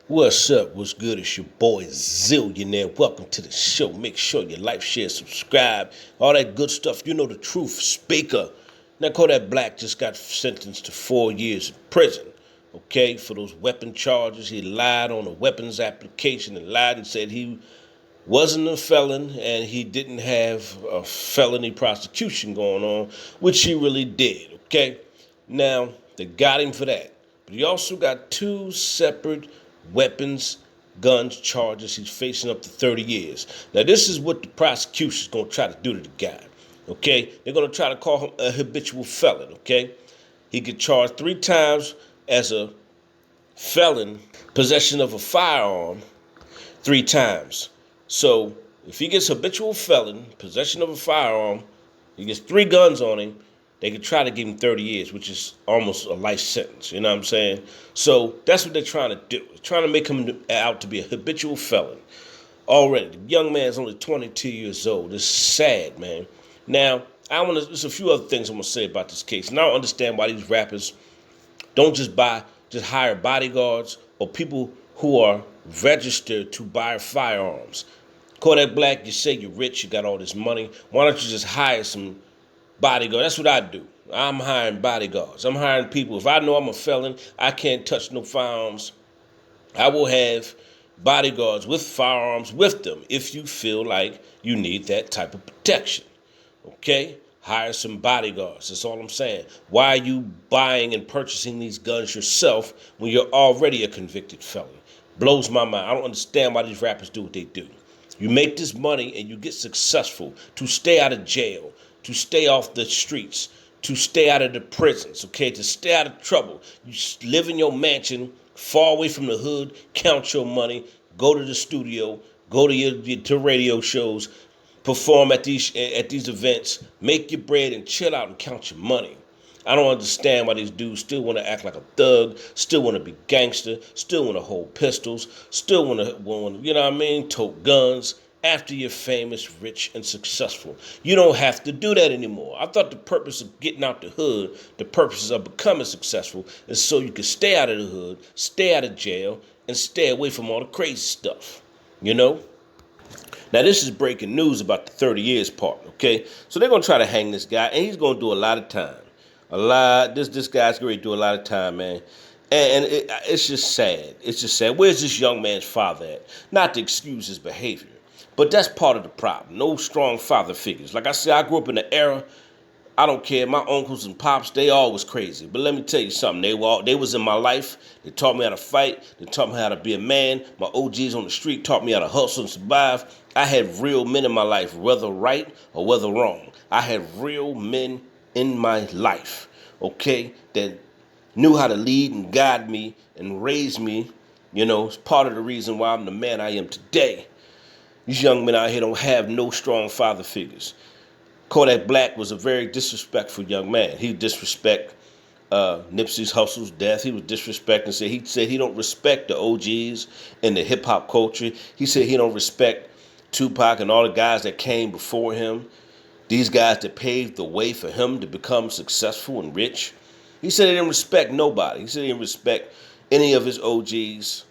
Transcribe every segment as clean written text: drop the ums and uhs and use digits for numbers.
What's up? What's good? It's your boy Zillionaire. Welcome to the show. Make sure you like, share, subscribe, all that good stuff. You know the truth, speaker. Now, Kodak Black just got sentenced to 4 years in prison. Okay, for those weapon charges. He lied on a weapons application and lied and said he wasn't a felon and he didn't have a felony prosecution going on, which he really did. Okay, now they got him for that, but he also got two separate weapons, guns charges. He's facing up to 30 years. Now, this is what the prosecution's going to try to do to the guy. Okay, they're going to try to call him a habitual felon. Okay, he get charged 3 times as a felon, possession of a firearm 3 times. So if he gets habitual felon, possession of a firearm, he gets 3 guns on him, they could try to give him 30 years, which is almost a life sentence. You know what I'm saying? So that's what they're trying to do. They're trying to make him out to be a habitual felon. Already, the young man's only 22 years old. It's sad, man. Now, there's a few other things I'm gonna say about this case. And I don't understand why these rappers don't just hire bodyguards or people who are registered to buy firearms. Kodak Black, you say you're rich, you got all this money. Why don't you just hire some bodyguards? That's what I do. I'm hiring bodyguards. I'm hiring people. If I know I'm a felon, I can't touch no firearms, I will have bodyguards with firearms with them if you feel like you need that type of protection. Okay? Hire some bodyguards. That's all I'm saying. Why are you buying and purchasing these guns yourself when you're already a convicted felon? Blows my mind. I don't understand why these rappers do what they do. You make this money and you get successful to stay out of jail, to stay off the streets, to stay out of the prisons, okay, to stay out of trouble. You live in your mansion, far away from the hood, count your money, go to the studio, go to radio shows, perform at these events, make your bread and chill out and count your money. I don't understand why these dudes still want to act like a thug, still want to be gangster, still want to hold pistols, still want to, you know what I mean, tote guns after you're famous, rich, and successful. You don't have to do that anymore. I thought the purpose of getting out the hood, the purpose of becoming successful, is so you can stay out of the hood, stay out of jail, and stay away from all the crazy stuff, you know? Now, this is breaking news about the 30 years part, okay? So they're going to try to hang this guy, and he's going to do a lot of time. This guy's going to do a lot of time, man. And it's just sad. It's just sad. Where's this young man's father at? Not to excuse his behavior, but that's part of the problem. No strong father figures. Like I said, I grew up in the era, I don't care. My uncles and pops, they all was crazy. But let me tell you something. They was in my life. They taught me how to fight. They taught me how to be a man. My OGs on the street taught me how to hustle and survive. I had real men in my life, whether right or whether wrong. I had real men in my life, okay, that knew how to lead and guide me and raise me. You know, it's part of the reason why I'm the man I am today. These young men out here don't have no strong father figures. Kodak Black was a very disrespectful young man. He disrespect Nipsey Hussle's death. He was disrespecting. He said he don't respect the OGs in the hip hop culture. He said he don't respect Tupac and all the guys that came before him. These guys that paved the way for him to become successful and rich. He said he didn't respect nobody. He said he didn't respect any of his OGs.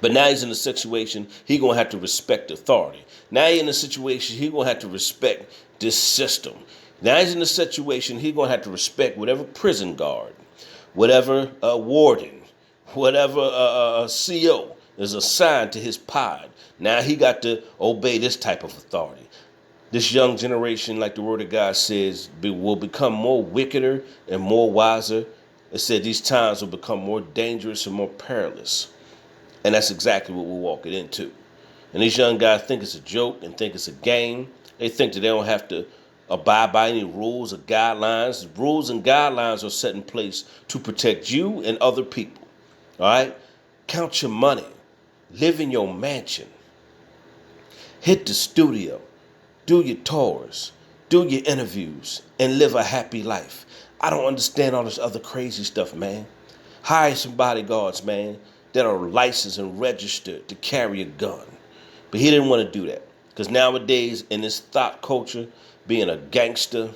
But now he's in a situation, he's going to have to respect authority. Now he's in a situation, he's going to have to respect this system. Now he's in a situation, he's going to have to respect whatever prison guard, whatever warden, whatever CO is assigned to his pod. Now he got to obey this type of authority. This young generation, like the word of God says, will become more wickeder and more wiser. It said these times will become more dangerous and more perilous. And that's exactly what we're walking into. And these young guys think it's a joke and think it's a game. They think that they don't have to abide by any rules or guidelines. Rules and guidelines are set in place to protect you and other people. All right? Count your money. Live in your mansion. Hit the studio. Do your tours. Do your interviews. And live a happy life. I don't understand all this other crazy stuff, man. Hire some bodyguards, man, that are licensed and registered to carry a gun. But he didn't want to do that. Because nowadays, in this thought culture, being a gangster,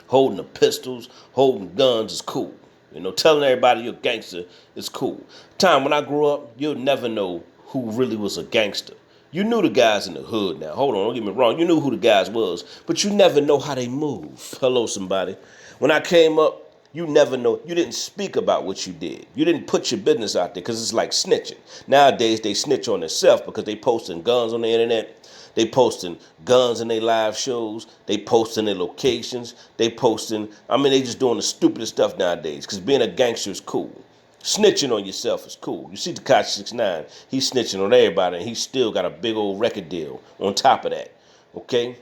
holding the pistols, holding guns is cool. You know, telling everybody you're a gangster is cool. Time when I grew up, you'll never know who really was a gangster. You knew the guys in the hood now. Hold on, don't get me wrong. You knew who the guys was, but you never know how they move. Hello, somebody. When I came up, you never know. You didn't speak about what you did. You didn't put your business out there because it's like snitching. Nowadays, they snitch on themselves because they posting guns on the internet. They posting guns in their live shows. They posting their locations. They just doing the stupidest stuff nowadays because being a gangster is cool. Snitching on yourself is cool. You see Tekashi 69, he's snitching on everybody and he still got a big old record deal on top of that. Okay?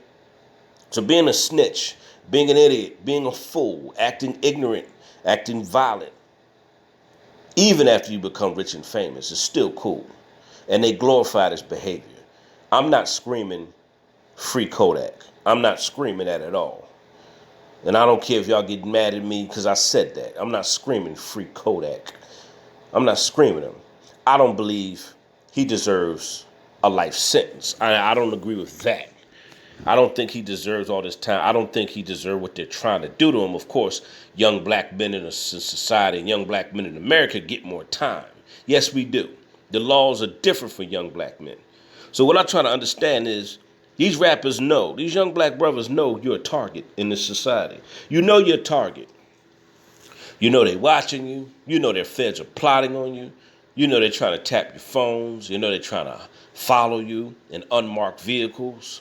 So being a snitch, being an idiot, being a fool, acting ignorant, acting violent, even after you become rich and famous, is still cool. And they glorify this behavior. I'm not screaming free Kodak. I'm not screaming that at all. And I don't care if y'all get mad at me because I said that. I'm not screaming free Kodak. I'm not screaming him. I don't believe he deserves a life sentence. I don't agree with that. I don't think he deserves all this time. I don't think he deserves what they're trying to do to him. Of course, young black men in a society and young black men in America get more time. Yes, we do. The laws are different for young black men. So what I'm trying to understand is these rappers know, these young black brothers know you're a target in this society. You know you're a target. You know they're watching you. You know their feds are plotting on you. You know they're trying to tap your phones. You know they're trying to follow you in unmarked vehicles.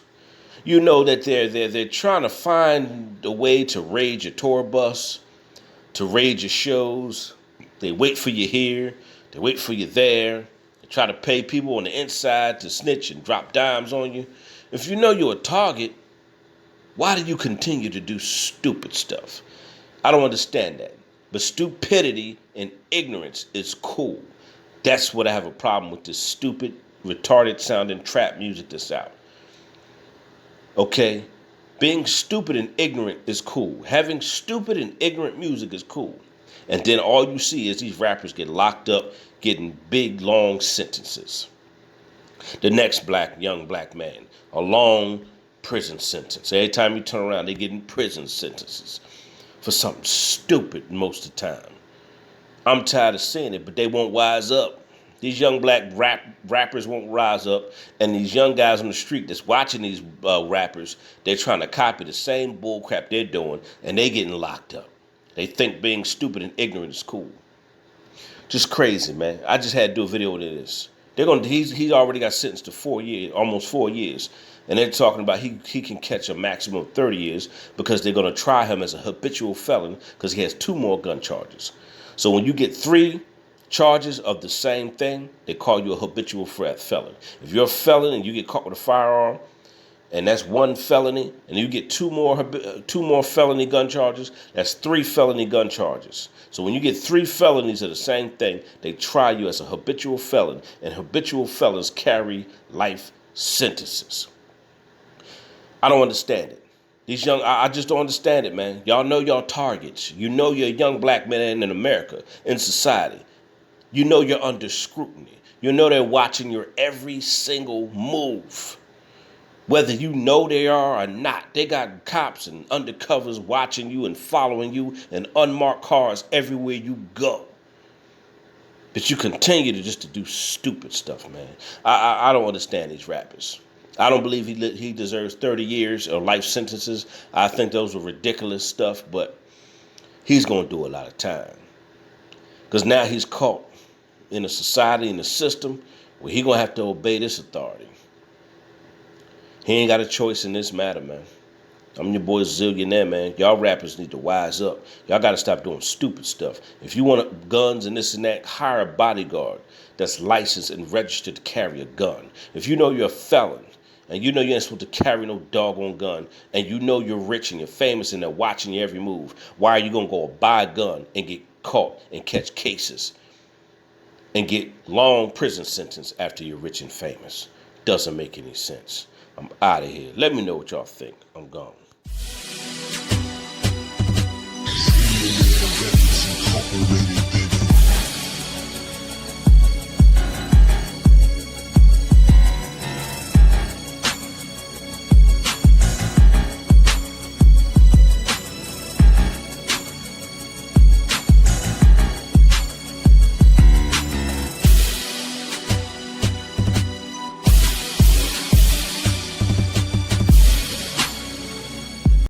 You know that they're trying to find a way to raid your tour bus, to raid your shows. They wait for you here. They wait for you there. They try to pay people on the inside to snitch and drop dimes on you. If you know you're a target, why do you continue to do stupid stuff? I don't understand that. But stupidity and ignorance is cool. That's what I have a problem with, this stupid, retarded sounding trap music that's out. Okay? Being stupid and ignorant is cool. Having stupid and ignorant music is cool. And then all you see is these rappers get locked up, getting big, long sentences. The next young black man, a long prison sentence. Every time you turn around, they're getting prison sentences for something stupid most of the time. I'm tired of seeing it, but they won't wise up. These young black rappers won't rise up, and these young guys on the street that's watching these rappers, they're trying to copy the same bull crap they're doing, and they getting locked up. They think being stupid and ignorant is cool. Just crazy, man. I just had to do a video on this. He's already got sentenced to 4 years, almost 4 years. And they're talking about he can catch a maximum of 30 years because they're going to try him as a habitual felon because he has 2 more gun charges. So when you get 3 charges of the same thing, they call you a habitual felon. If you're a felon and you get caught with a firearm, and that's 1 felony, and you get 2 more felony gun charges, that's 3 felony gun charges. So when you get 3 felonies of the same thing, they try you as a habitual felon, and habitual felons carry life sentences. I don't understand it. I just don't understand it, man. Y'all know y'all targets. You know you're a young black man in America, in society. You know you're under scrutiny. You know they're watching your every single move. Whether you know they are or not, they got cops and undercovers watching you and following you in unmarked cars everywhere you go. But you continue to do stupid stuff, man. I don't understand these rappers. I don't believe he deserves 30 years or life sentences. I think those are ridiculous stuff, but he's going to do a lot of time. Because now he's caught in a society, in a system, where he's going to have to obey this authority. He ain't got a choice in this matter, man. I'm your boy Zillionaire, man. Y'all rappers need to wise up. Y'all got to stop doing stupid stuff. If you want guns and this and that, hire a bodyguard that's licensed and registered to carry a gun. If you know you're a felon, and you know you ain't supposed to carry no doggone gun, and you know you're rich and you're famous and they're watching your every move, why are you going to go buy a gun and get caught and catch cases and get long prison sentence after you're rich and famous? Doesn't make any sense. I'm out of here. Let me know what y'all think. I'm gone.